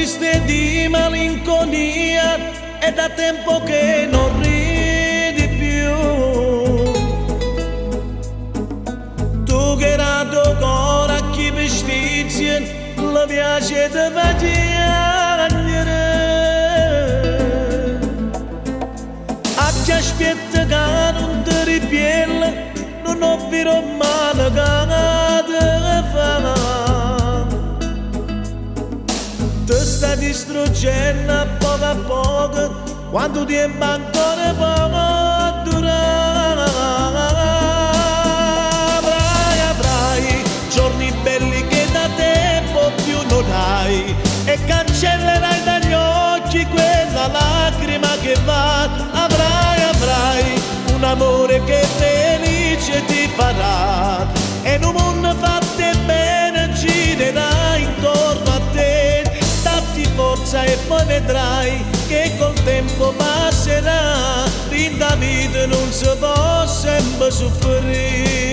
triste di malinconia, è da tempo che non ridi più. Tu che era ancora chi vestiti, la piace di piangere. A chi aspetta che non ti ripiella, non ho vero male che ti fa. Ti sta distruggendo a poco, quando tempo ancora poco durare. Avrai giorni belli che da tempo più non hai, e cancellerai dagli occhi quella lacrima che va. Avrai un amore che felice ti farà, e in un mondo fatto bene girerà intorno a te. Datti forza e poi vedrai che col tempo passerà. In da vita non si può sempre soffrire.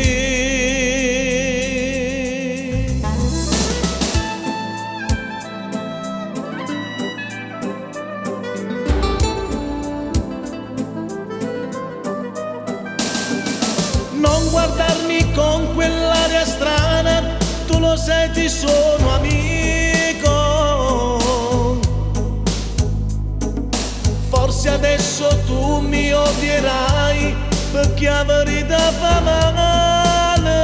Non guardarmi con quell'aria strana, tu lo sai, ti sono amico. Forse adesso tu mi odierai, perché la verità fa male.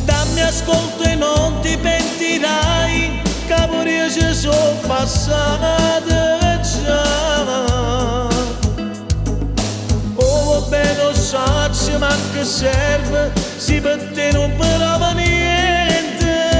Dammi ascolto e non ti pentirai, che ci sono passate già. Lo sacci ma che serve, si per te non prova niente.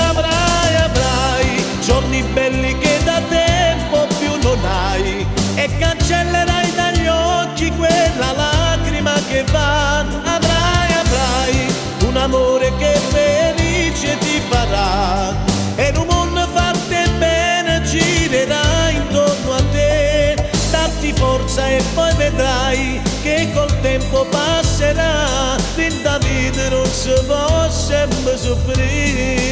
Avrai giorni belli che da tempo più non hai, e cancellerai dagli occhi quella lacrima che va. Avrai un amore che felice ti farà, e in un mondo fatto bene girerà intorno a te. Forza e poi vedrai che col tempo passerà. In da vita non si può sempre soffrire.